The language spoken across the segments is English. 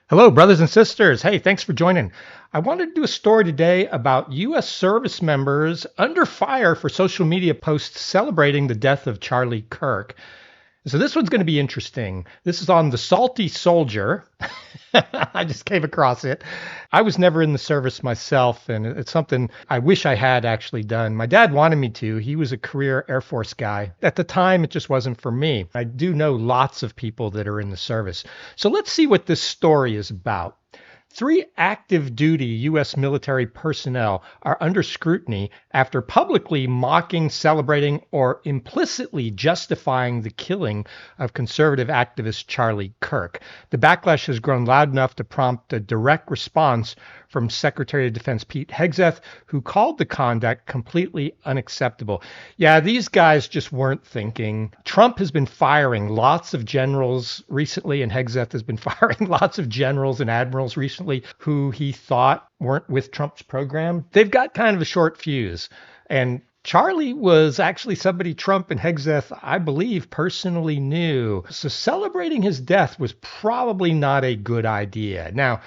Hello, brothers and sisters. Hey, thanks for joining. I wanted to do a story today about U.S. service members under fire for social media posts celebrating the death of Charlie Kirk. So this one's going to be interesting. This is on the Salty Soldier. I just came across it. I was never in the service myself, and it's something I wish I had actually done. My dad wanted me to. He was a career Air Force guy. At the time, it just wasn't for me. I do know lots of people that are in the service. So let's see what this story is about. Three active duty U.S. military personnel are under scrutiny after publicly mocking, celebrating, or implicitly justifying the killing of conservative activist Charlie Kirk. The backlash has grown loud enough to prompt a direct response from Secretary of Defense Pete Hegseth, who called the conduct completely unacceptable. Yeah, these guys just weren't thinking. Trump has been firing lots of generals recently, and Hegseth has been firing lots of generals and admirals recently who he thought weren't with Trump's program. They've got kind of a short fuse. And Charlie was actually somebody Trump and Hegseth, I believe, personally knew. So celebrating his death was probably not a good idea. Now,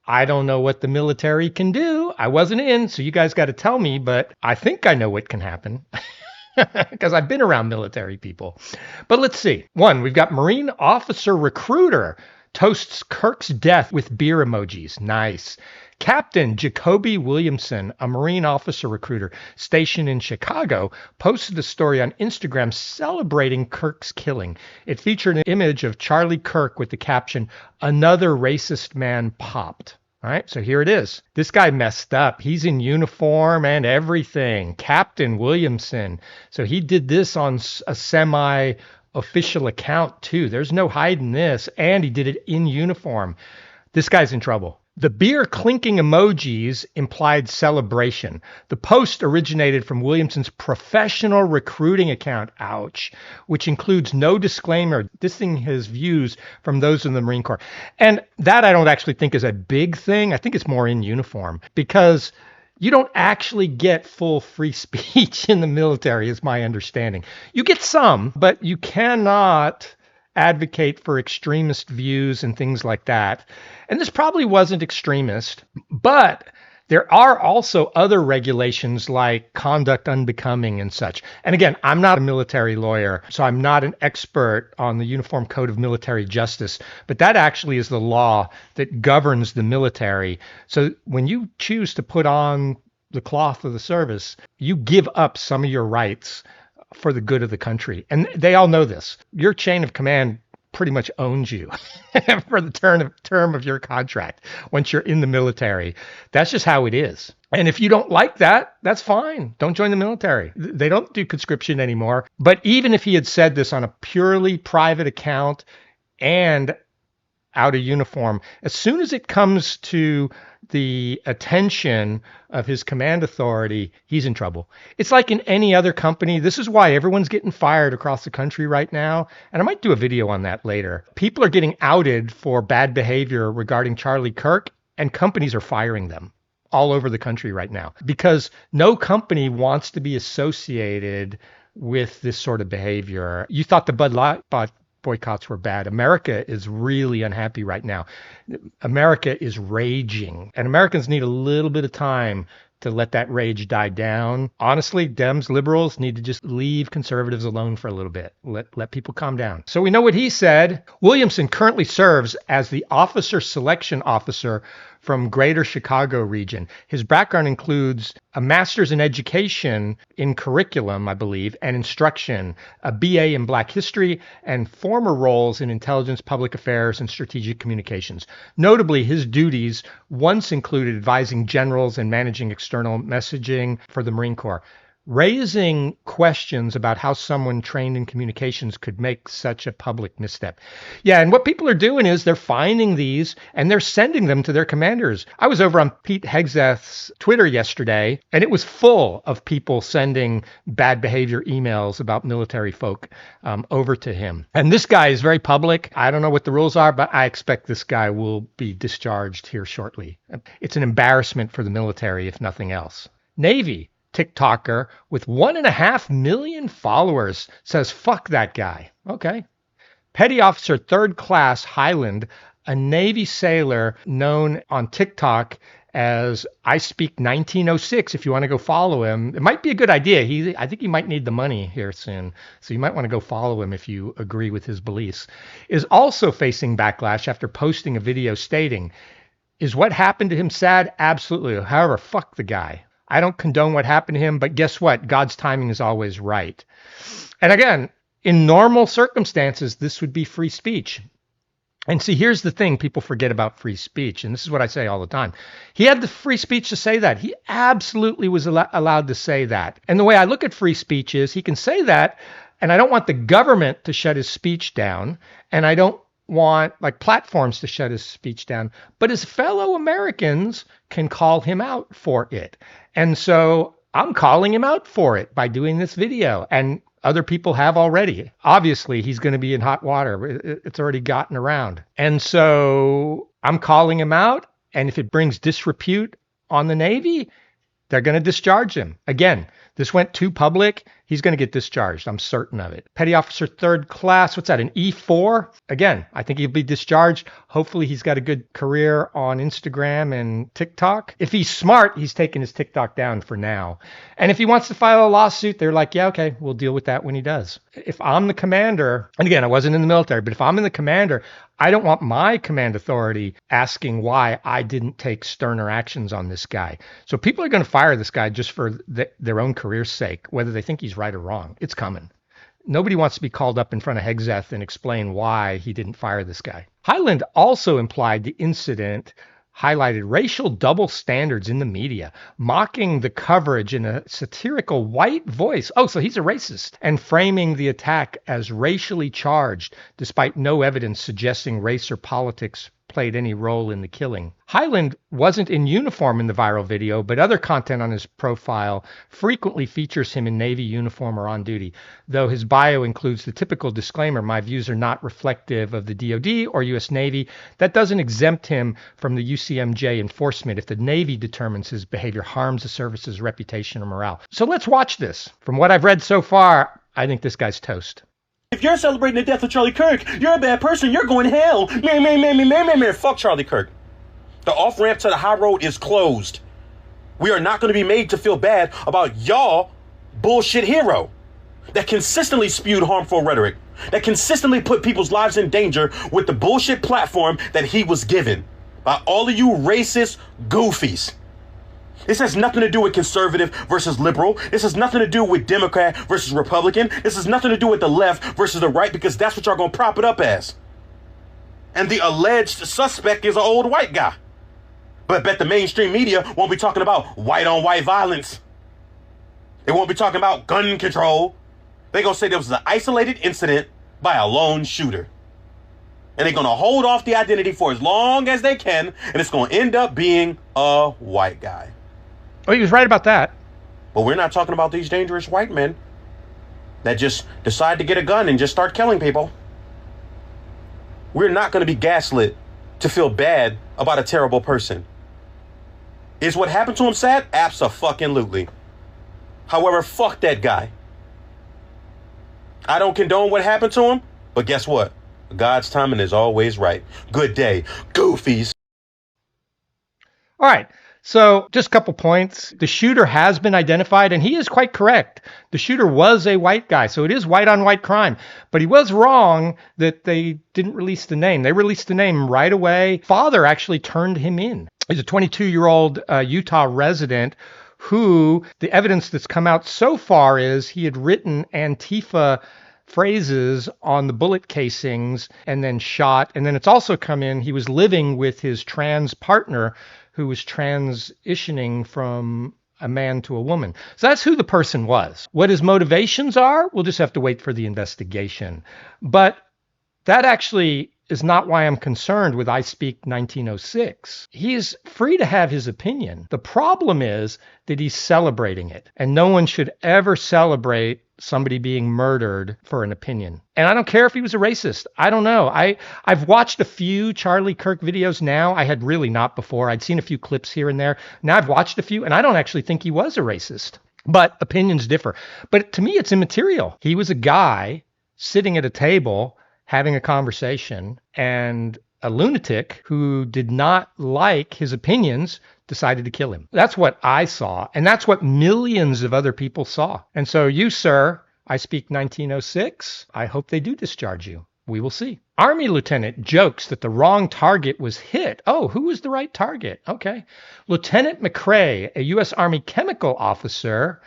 I don't know what the military can do. I wasn't in, so you guys got to tell me, but I think I know what can happen because I've been around military people. But let's see. One, we've got Marine officer recruiter toasts Kirk's death with beer emojis. Nice. Captain Jacoby Williamson, a Marine officer recruiter stationed in Chicago, posted a story on Instagram celebrating Kirk's killing. It featured an image of Charlie Kirk with the caption, "Another racist man popped." All right, so here it is. This guy messed up. He's in uniform and everything. Captain Williamson. So he did this on a semi-official account too. There's no hiding this. And he did it in uniform. This guy's in trouble. The beer clinking emojis implied celebration. The post originated from Williamson's professional recruiting account, ouch, which includes no disclaimer distancing his views from those in the Marine Corps. And that I don't actually think is a big thing. I think it's more in uniform because you don't actually get full free speech in the military, is my understanding. You get some, but you cannot advocate for extremist views and things like that. And this probably wasn't extremist, but there are also other regulations like conduct unbecoming and such. And again, I'm not a military lawyer, so I'm not an expert on the Uniform Code of Military Justice, but that actually is the law that governs the military. So when you choose to put on the cloth of the service, you give up some of your rights for the good of the country. And they all know this. Your chain of command pretty much owns you for the term of your contract once you're in the military. That's just how it is. And if you don't like that, that's fine. Don't join the military. They don't do conscription anymore. But even if he had said this on a purely private account and out of uniform, as soon as it comes to the attention of his command authority, he's in trouble. It's like in any other company. This is why everyone's getting fired across the country right now. And I might do a video on that later. People are getting outed for bad behavior regarding Charlie Kirk, and companies are firing them all over the country right now because no company wants to be associated with this sort of behavior. You thought the Bud Light boycotts were bad. America is really unhappy right now. America is raging, and Americans need a little bit of time to let that rage die down. Honestly, Dems, liberals need to just leave conservatives alone for a little bit. Let people calm down. So we know what he said. Williamson currently serves as the officer selection officer from Greater Chicago region. His background includes a master's in education in curriculum, I believe, and instruction, a BA in Black history, and former roles in intelligence, public affairs, and strategic communications. Notably, his duties once included advising generals and managing external messaging for the Marine Corps, raising questions about how someone trained in communications could make such a public misstep. Yeah, and what people are doing is they're finding these and they're sending them to their commanders. I was over on Pete Hegseth's Twitter yesterday, and it was full of people sending bad behavior emails about military folk over to him. And this guy is very public. I don't know what the rules are, but I expect this guy will be discharged here shortly. It's an embarrassment for the military, if nothing else. Navy TikToker with 1.5 million followers says, fuck that guy. Okay. Petty Officer Third Class Highland a Navy sailor known on TikTok as I Speak 1906. If you want to go follow him, it might be a good idea. I think he might need the money here soon. So you might want to go follow him if you agree with his beliefs. Is also facing backlash after posting a video stating, is what happened to him sad? Absolutely. However, fuck the guy. I don't condone what happened to him, but guess what? God's timing is always right. And again, in normal circumstances, this would be free speech. And see, here's the thing people forget about free speech, and this is what I say all the time. He had the free speech to say that. He absolutely was allowed to say that. And the way I look at free speech is he can say that, and I don't want the government to shut his speech down, and I don't want like platforms to shut his speech down, but his fellow Americans can call him out for it. And so I'm calling him out for it by doing this video, and other people have already. Obviously, he's going to be in hot water. It's already gotten around. And so I'm calling him out. And if it brings disrepute on the Navy, they're going to discharge him. Again, this went too public. He's going to get discharged. I'm certain of it. Petty Officer Third Class, what's that, an E4? Again, I think he'll be discharged. Hopefully he's got a good career on Instagram and TikTok. If he's smart, he's taking his TikTok down for now. And if he wants to file a lawsuit, they're like, yeah, okay, we'll deal with that when he does. If I'm the commander, and again, I wasn't in the military, but if I'm in the commander, I don't want my command authority asking why I didn't take sterner actions on this guy. So people are going to fire this guy just for their own career's sake, whether they think he's right or wrong. It's coming. Nobody wants to be called up in front of Hegseth and explain why he didn't fire this guy. Hyland also implied the incident highlighted racial double standards in the media, mocking the coverage in a satirical white voice. Oh, so he's a racist. And framing the attack as racially charged, despite no evidence suggesting race or politics played any role in the killing. Hyland wasn't in uniform in the viral video, but other content on his profile frequently features him in Navy uniform or on duty, though his bio includes the typical disclaimer, my views are not reflective of the DoD or U.S. Navy. That doesn't exempt him from the UCMJ enforcement if the Navy determines his behavior harms the service's reputation or morale. So let's watch this. From what I've read so far, I think this guy's toast. If you're celebrating the death of Charlie Kirk, you're a bad person. You're going to hell. Man. Fuck Charlie Kirk. The off-ramp to the high road is closed. We are not going to be made to feel bad about y'all bullshit hero that consistently spewed harmful rhetoric, that consistently put people's lives in danger with the bullshit platform that he was given by all of you racist goofies. This has nothing to do with conservative versus liberal. This has nothing to do with Democrat versus Republican. This has nothing to do with the left versus the right, because that's what y'all gonna prop it up as. And the alleged suspect is an old white guy. But I bet the mainstream media won't be talking about white-on-white violence. They won't be talking about gun control. They're gonna say there was an isolated incident by a lone shooter. And they're gonna hold off the identity for as long as they can, and it's gonna end up being a white guy. Oh, he was right about that. But we're not talking about these dangerous white men that just decide to get a gun and just start killing people. We're not going to be gaslit to feel bad about a terrible person. Is what happened to him sad? Abso-fucking-lutely. However, fuck that guy. I don't condone what happened to him, but guess what? God's timing is always right. Good day, goofies. All right. So just a couple points. The shooter has been identified, and he is quite correct. The shooter was a white guy, so it is white-on-white crime. But he was wrong that they didn't release the name. They released the name right away. Father actually turned him in. He's a 22-year-old Utah resident who, the evidence that's come out so far is he had written Antifa phrases on the bullet casings and then shot. And then it's also come in, he was living with his trans partner who was transitioning from a man to a woman. So that's who the person was. What his motivations are, we'll just have to wait for the investigation. But that actually is not why I'm concerned with I Speak 1906. He is free to have his opinion. The problem is that he's celebrating it. And no one should ever celebrate somebody being murdered for an opinion. And I don't care if he was a racist. I don't know. I've watched a few Charlie Kirk videos now. I had really not before. I'd seen a few clips here and there. Now I've watched a few, and I don't actually think he was a racist. But opinions differ. But to me, it's immaterial. He was a guy sitting at a table having a conversation, and a lunatic who did not like his opinions decided to kill him. That's what I saw, and that's what millions of other people saw. And so you, sir, I speak 1906, I hope they do discharge you. We will see. Army lieutenant jokes that the wrong target was hit. Oh, who was the right target? Okay. Lieutenant McCrae, a U.S. Army chemical officer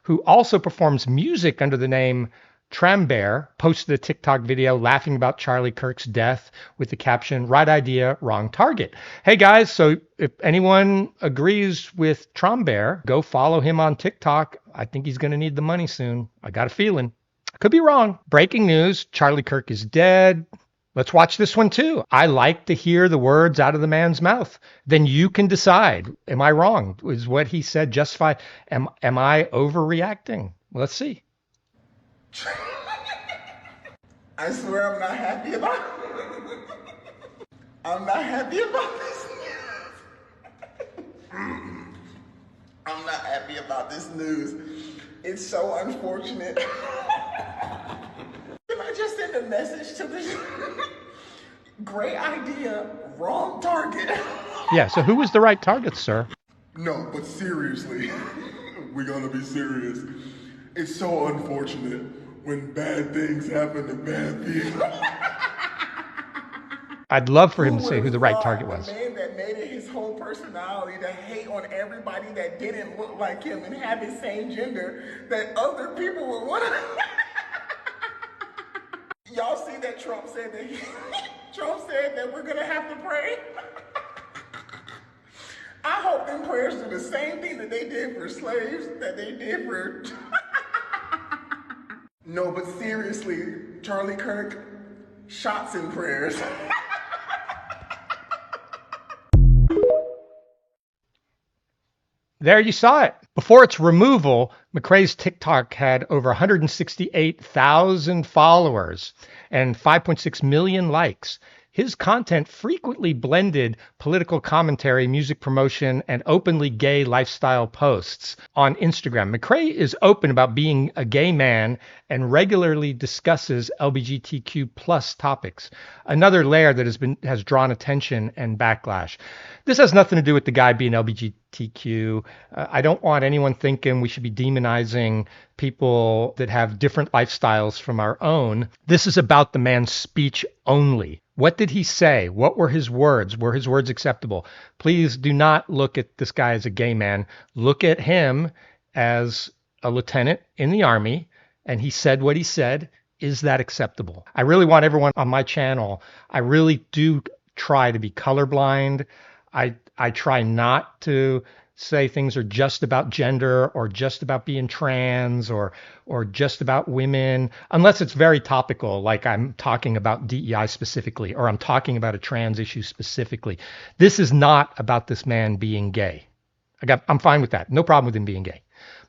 who also performs music under the name Trambear, posted a TikTok video laughing about Charlie Kirk's death with the caption, "Right idea, wrong target." Hey guys, so if anyone agrees with Trambear, go follow him on TikTok. I think he's going to need the money soon. I got a feeling. I could be wrong. Breaking news, Charlie Kirk is dead. Let's watch this one too. I like to hear the words out of the man's mouth. Then you can decide. Am I wrong? Is what he said justified? Am I overreacting? Let's see. I swear I'm not happy about I'm not happy about this news. I'm not happy about this news. It's so unfortunate. Can I just send a message to this? Great idea, wrong target. Yeah, so who was the right target, sir? No, but seriously, we're gonna be serious. It's so unfortunate when bad things happen to bad people. I'd love for him to say who the right target was. The man that made it his whole personality to hate on everybody that didn't look like him and have his same gender, that other people would want to. Y'all see that Trump said that we're gonna have to pray? I hope them prayers do the same thing that they did for slaves, that they did for... No, but seriously, Charlie Kirk, shots and prayers. There you saw it. Before its removal, McCrae's TikTok had over 168,000 followers and 5.6 million likes. His content frequently blended political commentary, music promotion, and openly gay lifestyle posts on Instagram. McCrae is open about being a gay man and regularly discusses LGBTQ plus topics. Another layer that has drawn attention and backlash. This has nothing to do with the guy being LGBTQ. I don't want anyone thinking we should be demonizing people that have different lifestyles from our own. This is about the man's speech only. What did he say? What were his words? Were his words acceptable? Please do not look at this guy as a gay man. Look at him as a lieutenant in the Army, and he said what he said. Is that acceptable? I really want everyone on my channel, I really do try to be colorblind. I try not to say things are just about gender or just about being trans or just about women, unless it's very topical, like I'm talking about DEI specifically, or I'm talking about a trans issue specifically. This is not about this man being gay. I'm fine with that. No problem with him being gay.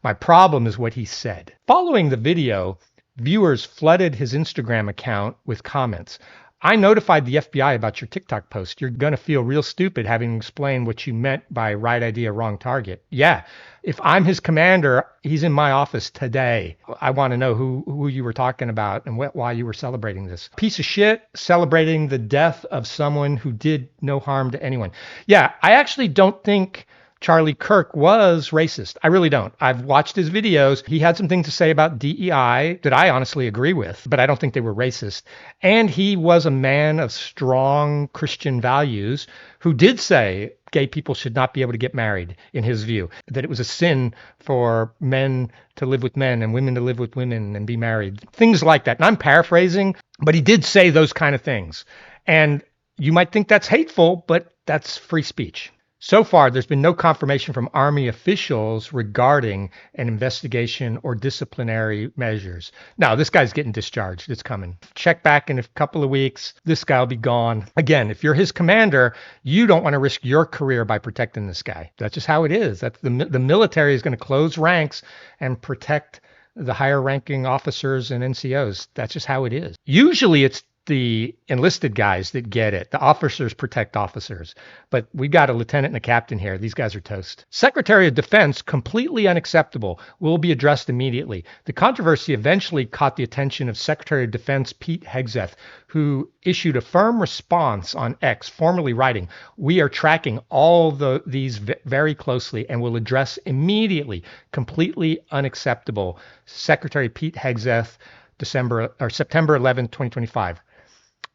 My problem is what he said. Following the video, viewers flooded his Instagram account with comments. I notified the FBI about your TikTok post. You're going to feel real stupid having explained what you meant by right idea, wrong target. Yeah, if I'm his commander, he's in my office today. I want to know who you were talking about and why you were celebrating this. Piece of shit, celebrating the death of someone who did no harm to anyone. Yeah, I actually don't think Charlie Kirk was racist. I really don't. I've watched his videos. He had some things to say about DEI that I honestly agree with, but I don't think they were racist. And he was a man of strong Christian values who did say gay people should not be able to get married, in his view, that it was a sin for men to live with men and women to live with women and be married, things like that. And I'm paraphrasing, but he did say those kind of things. And you might think that's hateful, but that's free speech. So far, there's been no confirmation from Army officials regarding an investigation or disciplinary measures. Now, this guy's getting discharged. It's coming. Check back in a couple of weeks. This guy will be gone. Again, if you're his commander, you don't want to risk your career by protecting this guy. That's just how it is. That's the military is going to close ranks and protect the higher ranking officers and NCOs. That's just how it is. Usually it's the enlisted guys that get it. The officers protect officers. But we've got a lieutenant and a captain here. These guys are toast. Secretary of Defense, completely unacceptable, will be addressed immediately. The controversy eventually caught the attention of Secretary of Defense Pete Hegseth, who issued a firm response on X, formerly writing, "We are tracking all these very closely and will address immediately. Completely unacceptable." Secretary Pete Hegseth, September 11, 2025.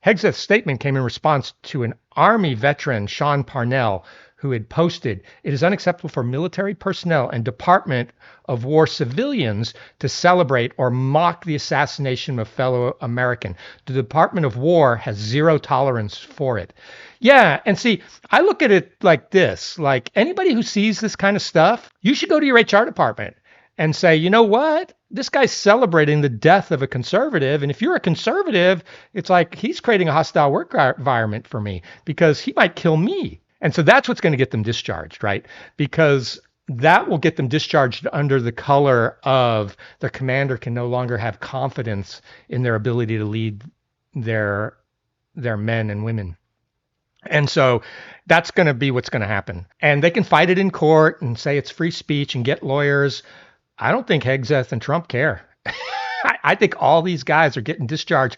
Hegseth's statement came in response to an Army veteran, Sean Parnell, who had posted, "It is unacceptable for military personnel and Department of War civilians to celebrate or mock the assassination of a fellow American. The Department of War has zero tolerance for it." Yeah, and see, I look at it like this, like anybody who sees this kind of stuff, you should go to your HR department and say, you know what? This guy's celebrating the death of a conservative. And if you're a conservative, it's like he's creating a hostile work environment for me because he might kill me. And so that's what's going to get them discharged, right? Because that will get them discharged under the color of their commander can no longer have confidence in their ability to lead their men and women. And so that's going to be what's going to happen. And they can fight it in court and say it's free speech and get lawyers. I don't think Hegseth and Trump care. I think all these guys are getting discharged.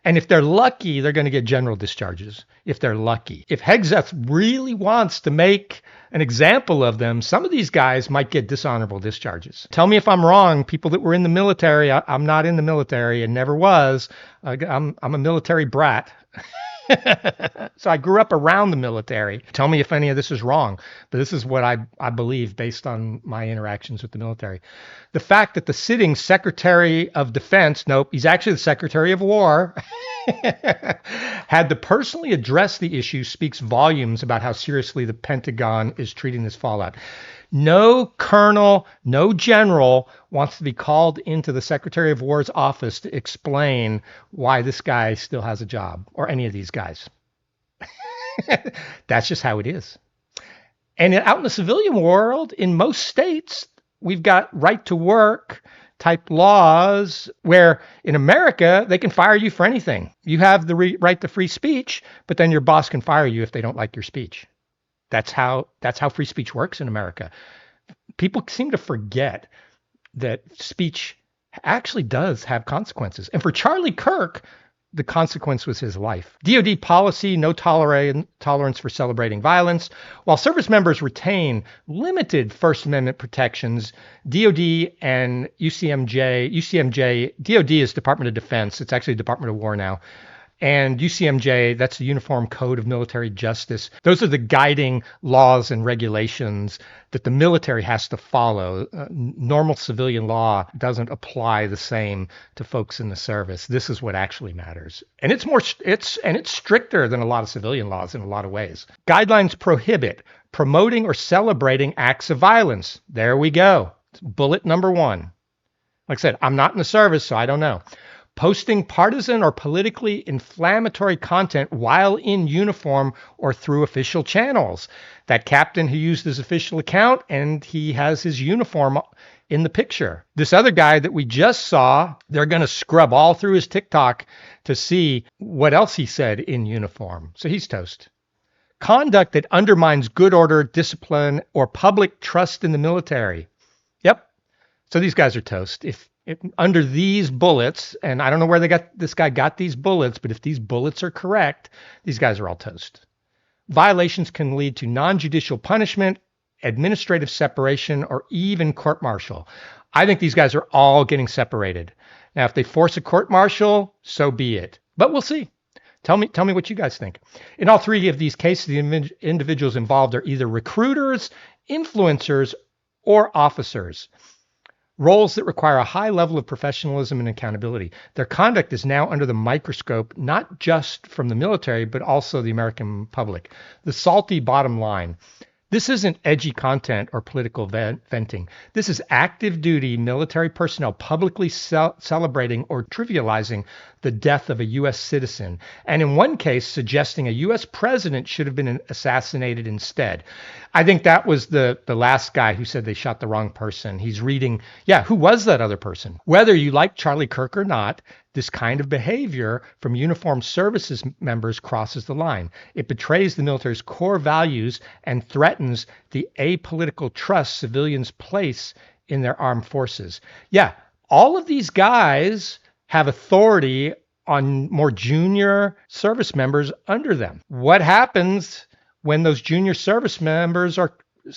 And if they're lucky, they're going to get general discharges, if they're lucky. If Hegseth really wants to make an example of them, some of these guys might get dishonorable discharges. Tell me if I'm wrong, people that were in the military. I'm not in the military and never was. I'm a military brat. So I grew up around the military. Tell me if any of this is wrong, but this is what I believe based on my interactions with the military. The fact that the sitting Secretary of Defense, nope, he's actually the Secretary of War, had to personally address the issue speaks volumes about how seriously the Pentagon is treating this fallout. No colonel, no general wants to be called into the Secretary of War's office to explain why this guy still has a job, or any of these guys. That's just how it is. And out in the civilian world, in most states, we've got right to work type laws where in America, they can fire you for anything. You have the right to free speech, but then your boss can fire you if they don't like your speech. That's how free speech works in America. People seem to forget that speech actually does have consequences. And for Charlie Kirk, the consequence was his life. DoD policy, no tolerance for celebrating violence. While service members retain limited First Amendment protections, DoD and UCMJ, DoD is Department of Defense. It's actually Department of War now. And UCMJ, that's the Uniform Code of Military Justice. Those are the guiding laws and regulations that the military has to follow. Normal civilian law doesn't apply the same to folks in the service. This is what actually matters. And it's stricter than a lot of civilian laws in a lot of ways. Guidelines prohibit promoting or celebrating acts of violence. There we go. It's bullet number 1. Like I said, I'm not in the service, so I don't know. Posting partisan or politically inflammatory content while in uniform or through official channels. That captain who used his official account and he has his uniform in the picture. This other guy that we just saw, they're going to scrub all through his TikTok to see what else he said in uniform. So he's toast. Conduct that undermines good order, discipline, or public trust in the military. Yep. So these guys are toast. If under these bullets, and I don't know where this guy got these bullets, but if these bullets are correct, these guys are all toast. Violations can lead to non-judicial punishment, administrative separation, or even court-martial. I think these guys are all getting separated. Now, if they force a court-martial, so be it. But we'll see. Tell me what you guys think. In all 3 of these cases, the individuals involved are either recruiters, influencers, or officers. Roles that require a high level of professionalism and accountability. Their conduct is now under the microscope, not just from the military, but also the American public. The salty bottom line. This isn't edgy content or political venting. This is active duty military personnel publicly celebrating or trivializing the death of a U.S. citizen, and in one case suggesting a U.S. president should have been assassinated instead. I think that was the last guy who said they shot the wrong person. He's reading, who was that other person? Whether you like Charlie Kirk or not, This kind of behavior from uniformed services members crosses the line. It betrays the military's core values and threatens the apolitical trust civilians place in their armed forces. Yeah, all of these guys have authority on more junior service members under them. What happens when those junior service members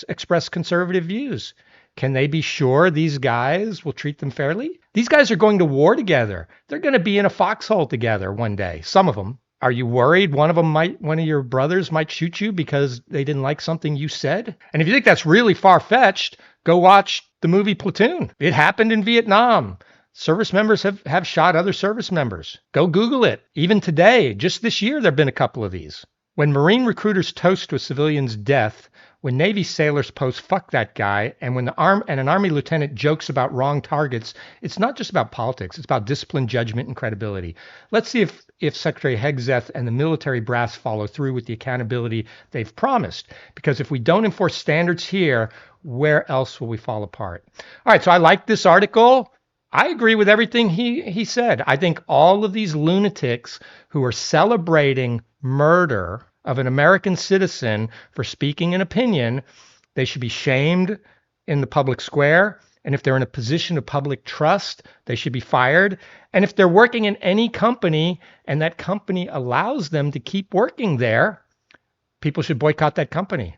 express conservative views? Can they be sure these guys will treat them fairly? These guys are going to war together. They're going to be in a foxhole together one day. Some of them. Are you worried one of your brothers might shoot you because they didn't like something you said? And if you think that's really far-fetched, go watch the movie Platoon. It happened in Vietnam. Service members have shot other service members. Go Google it. Even today, just this year, there have been a couple of these. When Marine recruiters toast to a civilian's death, when Navy sailors post "fuck that guy," and when an Army lieutenant jokes about wrong targets, it's not just about politics. It's about discipline, judgment, and credibility. Let's see if Secretary Hegseth and the military brass follow through with the accountability they've promised. Because if we don't enforce standards here, where else will we fall apart? All right, so I like this article. I agree with everything he said. I think all of these lunatics who are celebrating murder of an American citizen for speaking an opinion, they should be shamed in the public square. And if they're in a position of public trust, they should be fired. And if they're working in any company and that company allows them to keep working there, people should boycott that company.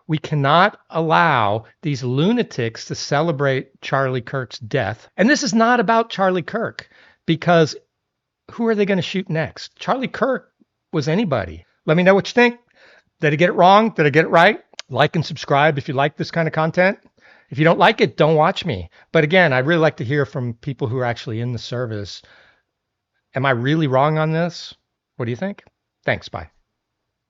We cannot allow these lunatics to celebrate Charlie Kirk's death. And this is not about Charlie Kirk, because who are they going to shoot next? Charlie Kirk was anybody. Let me know what you think. Did I get it wrong? Did I get it right? Like and subscribe if you like this kind of content. If you don't like it, don't watch me. But again, I really like to hear from people who are actually in the service. Am I really wrong on this? What do you think? Thanks. Bye.